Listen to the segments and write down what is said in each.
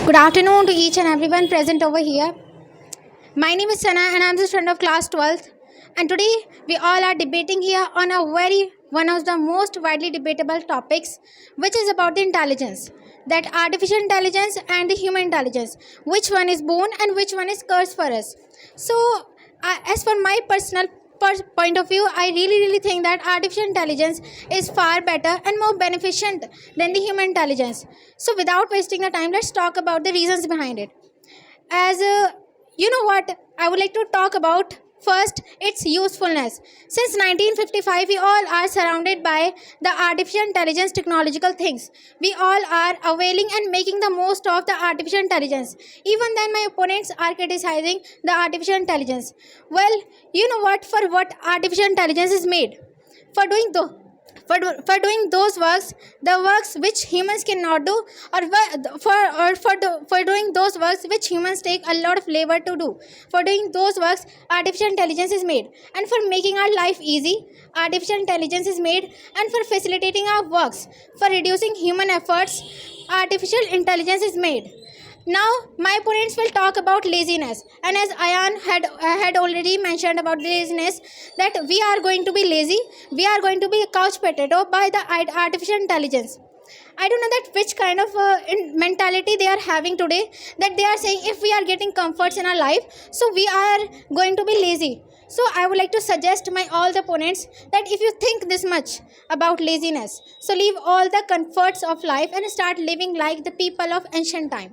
Good afternoon to each and everyone present over here. My name is Sana and I'm the student of class 12th. And today we all are debating here on one of the most widely debatable topics, which is about the intelligence. That artificial intelligence and the human intelligence. Which one is born and which one is cursed for us. So, as for my personal point of view, I really think that artificial intelligence is far better and more beneficent than the human intelligence. So without wasting the time, let's talk about the reasons behind it. As you know what, I would like to talk about first its usefulness. Since 1955, we all are surrounded by the artificial intelligence technological things. We all are availing and making the most of the artificial intelligence. Even then, my opponents are criticizing the artificial intelligence. Well, you know what? For what artificial intelligence is made? For doing for doing those works, the works which humans cannot do, or for doing those works which humans take a lot of labor to do. For doing those works, artificial intelligence is made, and for making our life easy, artificial intelligence is made, and for facilitating our works, for reducing human efforts, artificial intelligence is made. Now, my opponents will talk about laziness, and as Ayan had already mentioned about laziness, that we are going to be lazy, we are going to be a couch potato by the artificial intelligence. I don't know that which kind of mentality they are having today, that they are saying if we are getting comforts in our life, so we are going to be lazy. So I would like to suggest my all the opponents that if you think this much about laziness, so leave all the comforts of life and start living like the people of ancient time.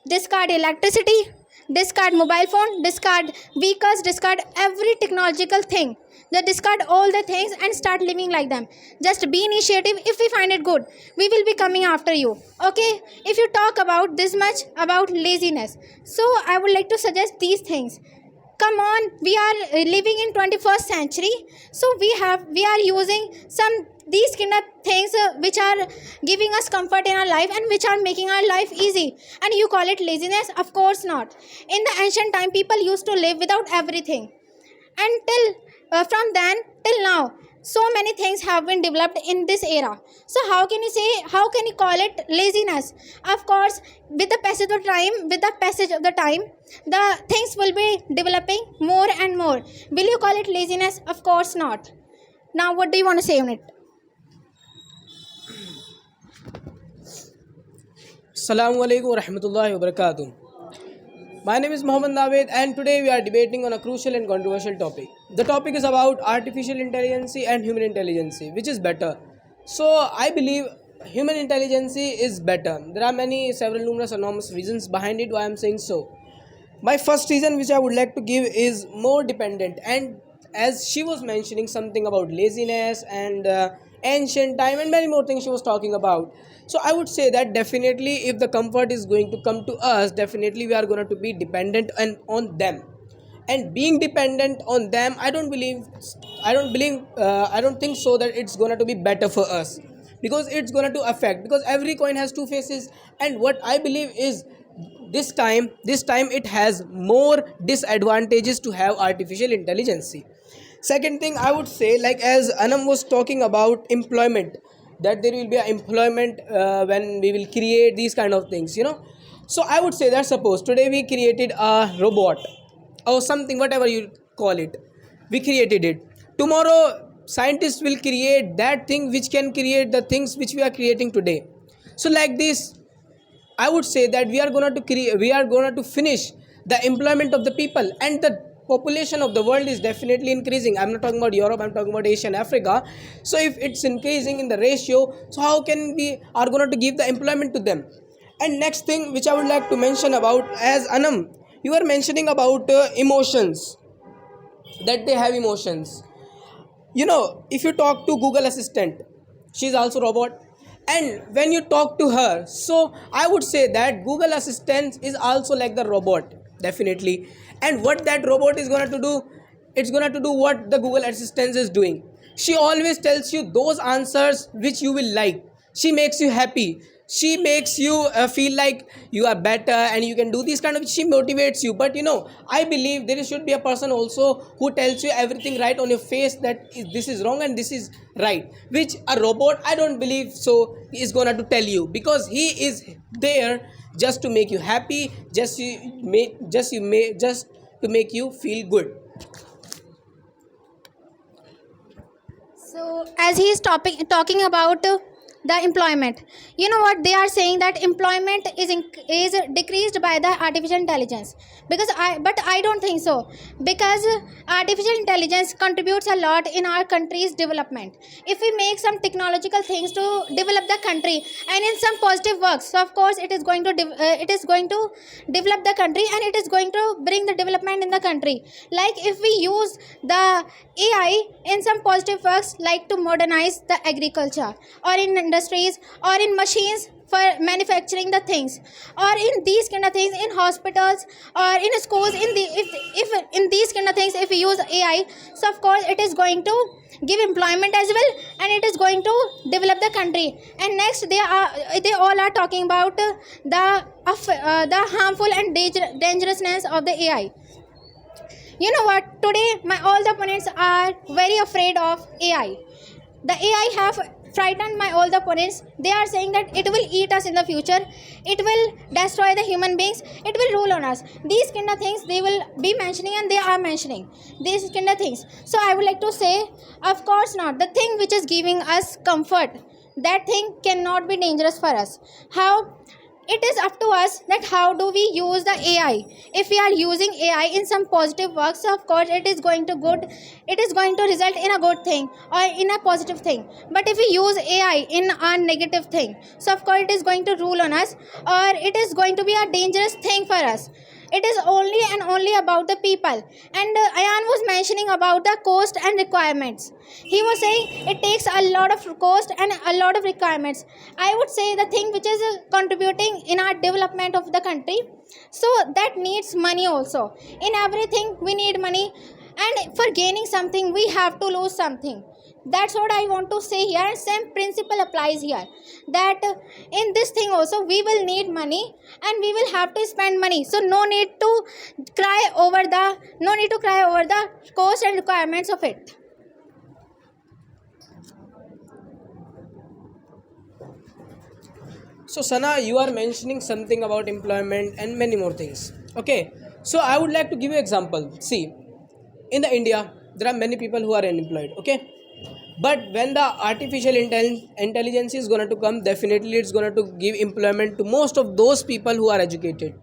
Discard electricity, discard mobile phone, discard vehicles, discard every technological thing. Just discard all the things and start living like them. Just be initiative. If we find it good, we will be coming after you. Okay? If you talk about this much about laziness, so I would like to suggest these things. Come on, we are living in 21st century, so we are using some these kind of things which are giving us comfort in our life and which are making our life easy, and you call it laziness? Of course not. In the ancient time, people used to live without everything, and from then till now, so many things have been developed in this era. So how can you call it laziness? Of course, with the passage of the time, the things will be developing more and more. Will you call it laziness? Of course not. Now what do you want to say on it? Assalamu alaikum wa rahmatullahi wa barakatuh. My name is Mohammed Naved, and today we are debating on a crucial and controversial topic. The topic is about artificial intelligence and human intelligence, which is better. So I believe human intelligence is better. There are several numerous enormous reasons behind it why I am saying so. My first reason which I would like to give is more dependent, and as she was mentioning something about laziness and ancient time and many more things she was talking about. So I would say that definitely if the comfort is going to come to us, definitely we are going to be dependent on them. And being dependent on them, I don't think so that it's going to be better for us, because it's going to affect, because every coin has two faces. And what I believe is this time it has more disadvantages to have artificial intelligence. Second thing I would say, like as Anam was talking about employment, that there will be employment when we will create these kind of things, so I would say that suppose today we created a robot or something, whatever you call it, we created it. Tomorrow scientists will create that thing which can create the things which we are creating today. So like this, I would say that we are going to finish the employment of the people, and the population of the world is definitely increasing. I'm not talking about Europe, I'm talking about Asia and Africa. So if it's increasing in the ratio, so how can we are going to give the employment to them? And next thing which I would like to mention about, as Anam, you were mentioning about emotions, that they have emotions. If you talk to Google Assistant, she's also robot, and when you talk to her, so I would say that Google Assistant is also like the robot, definitely. And what that robot is going to do, it's going to do what the Google Assistant is doing. She always tells you those answers which you will like. She makes you happy, she makes you feel like you are better and you can do these kind of, she motivates you. But I believe there should be a person also who tells you everything right on your face, that this is wrong and this is right, which a robot, I don't believe so, is gonna to tell you, because he is there just to make you happy, just to make you feel good. So, as he is talking about the employment, you know what they are saying, that employment is decreased by the artificial intelligence. But I don't think so, because artificial intelligence contributes a lot in our country's development. If we make some technological things to develop the country and in some positive works, so of course it is going to develop the country, and it is going to bring the development in the country. Like if we use the AI in some positive works, like to modernize the agriculture, or in industries, or in machines for manufacturing the things, or in these kind of things in hospitals or in schools, if in these kind of things if we use AI, so of course it is going to give employment as well, and it is going to develop the country. And next, they all are talking about the harmful and dangerousness of the AI. You know what, today all the opponents are very afraid of AI. The AI have frightened my all the opponents. They are saying that it will eat us in the future, it will destroy the human beings, it will rule on us. These kind of things they will be mentioning, and they are mentioning these kind of things. So I would like to say, of course not. The thing which is giving us comfort, that thing cannot be dangerous for us. How? It is up to us that how do we use the AI. If we are using AI in some positive works, so of course it is going to result in a good thing or in a positive thing. But if we use AI in a negative thing, so of course it is going to rule on us, or it is going to be a dangerous thing for us. It is only and only about the people. And Ayan was mentioning about the cost and requirements. He was saying it takes a lot of cost and a lot of requirements. I would say the thing which is contributing in our development of the country, so that needs money also. In everything we need money, and for gaining something we have to lose something. That's what I want to say here. Same principle applies here, that in this thing also we will need money, and we will have to spend money. So no need to cry over the cost and requirements of it. So Sana, you are mentioning something about employment and many more things. Okay. So I would like to give you example. See, in the India, there are many people who are unemployed. Okay. But when the artificial intelligence is going to come, definitely it's going to give employment to most of those people who are educated.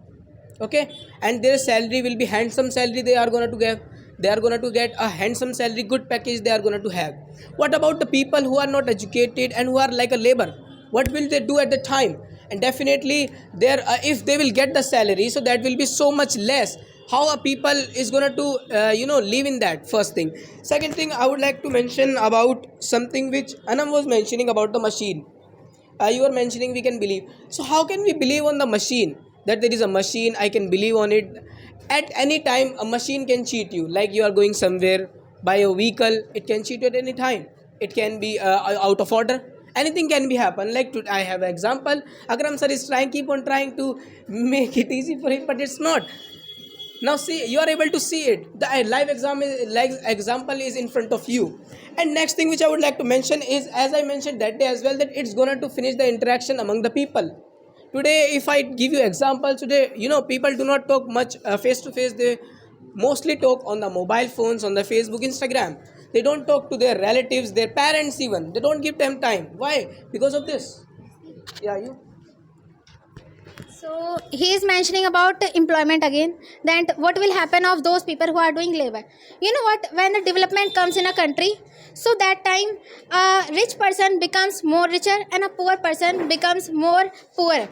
Okay. And their salary will be handsome salary they are going to get. They are going to get a handsome salary, good package they are going to have. What about the people who are not educated and who are like a labor? What will they do at the time? And definitely there, if they will get the salary, so that will be so much less. How a people is going to live in that? First thing. Second thing, I would like to mention about something which Anam was mentioning about the machine. You are mentioning we can believe. So how can we believe on the machine? That there is a machine, I can believe on it. At any time a machine can cheat you. Like you are going somewhere by a vehicle, it can cheat you at any time. It can be out of order, anything can be happen. Like I have an example. Akram sir is keep on trying to make it easy for him, but it's not. Now see, you are able to see it. The live example is in front of you. And next thing which I would like to mention is, as I mentioned that day as well, that it's gonna to finish the interaction among the people. Today if I give you example, today people do not talk much face to face. They mostly talk on the mobile phones, on the Facebook, Instagram. They don't talk to their relatives, their parents even. They don't give them time. Why? Because of this. Yeah, you. So he is mentioning about employment again. That what will happen of those people who are doing labor. You know what? When the development comes in a country, so that time a rich person becomes more richer and a poor person becomes more poor.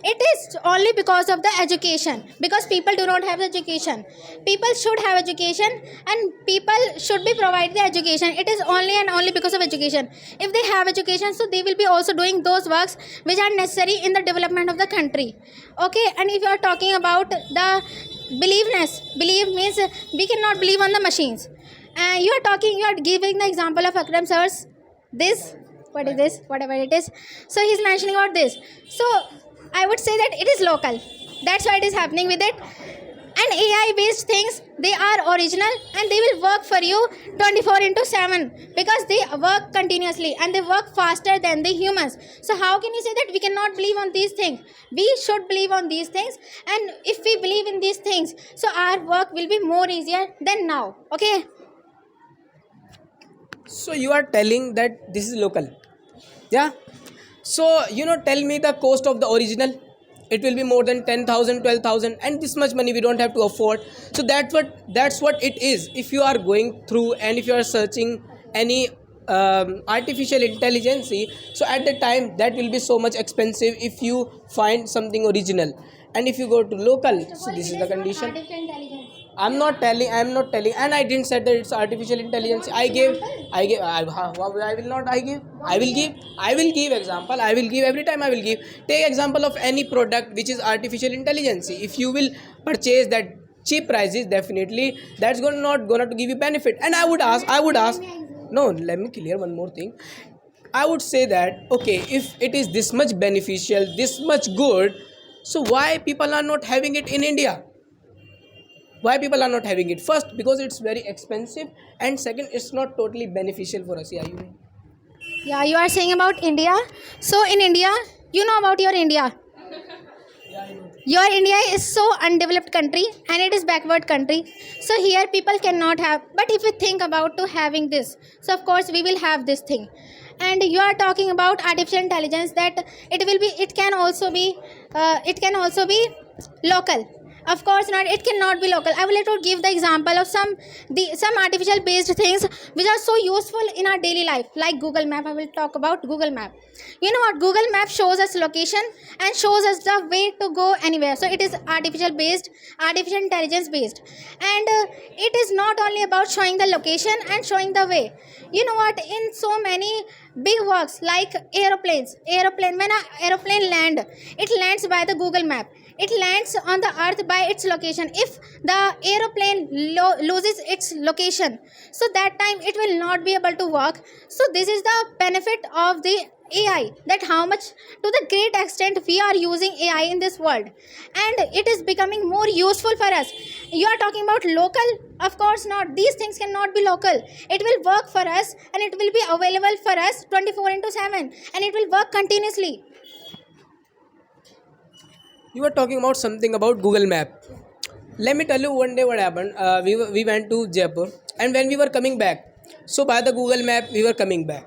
It is only because of the education. Because people do not have education. People should have education, and people should be provided the education. It is only and only because of education. If they have education, so they will be also doing those works which are necessary in the development of the country. Okay, and if you are talking about the believe means we cannot believe on the machines. You are giving the example of Akram sir's this, what is this, whatever it is. So he's mentioning about this. So I would say that it is local. That's why it is happening with it. And AI based things, they are original and they will work for you 24 into 7 because they work continuously and they work faster than the humans. So how can you say that we cannot believe on these things? We should believe on these things, and if we believe in these things, so our work will be more easier than now. Okay. So you are telling that this is local, yeah? So tell me the cost of the original. It will be more than 10,000, 12,000, and this much money we don't have to afford. So that's what it is. If you are going through and if you are searching any artificial intelligence, so at the time that will be so much expensive if you find something original. And if you go to local, so this is the condition. I'm not telling, and I didn't say that it's artificial intelligence. I will not. I will give example. I will give every time. I will give. Take example of any product which is artificial intelligence. If you will purchase that cheap prices, definitely that's not gonna to give you benefit. And I would ask. No, let me clear one more thing. I would say that okay, if it is this much beneficial, this much good, so why people are not having it in India? Why people are not having it? First, because it's very expensive, and second, it's not totally beneficial for us. Yeah, you. Yeah, you are saying about India. So in India, you know about your India. Yeah, I know. Your India is so undeveloped country and it is backward country. So here people cannot have. But if we think about to having this, so of course we will have this thing. And you are talking about artificial intelligence, that it can also be local. Of course not. It cannot be local. I will let you give the example of some artificial based things which are so useful in our daily life, like Google Map. I will talk about Google Map. You know what? Google Map shows us location and shows us the way to go anywhere. So it is artificial intelligence based, and it is not only about showing the location and showing the way. You know what? In so many big works like aeroplane, when an aeroplane it lands by the Google Map. It lands on the earth by its location. If the aeroplane loses its location, so that time it will not be able to work. So this is the benefit of the AI, that how much to the great extent we are using AI in this world, and it is becoming more useful for us. You are talking about local? Of course not. These things cannot be local. It will work for us and it will be available for us 24 into 7, and it will work continuously. You were talking about something about Google Map. Let me tell you one day what happened. We went to Jaipur, and when we were coming back, so by the Google Map we were coming back.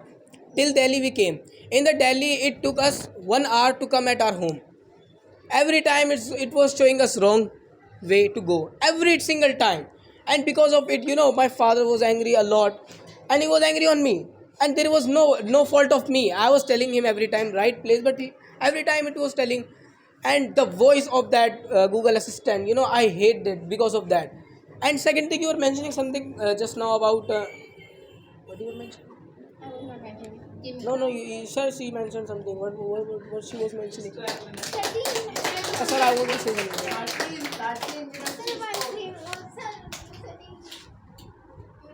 Till Delhi we came. In the Delhi, it took us 1 hour to come at our home. Every time it was showing us wrong way to go. Every single time. And because of it, my father was angry a lot, and he was angry on me. And there was no fault of me. I was telling him every time right place, but every time it was telling. And the voice of that Google Assistant, I hate it because of that. And second thing, you were mentioning something just now about what you were mentioning. I was not mentioning. Give me. No, sir, she mentioned something. What she was mentioning? Sir, I want to say something. Sir,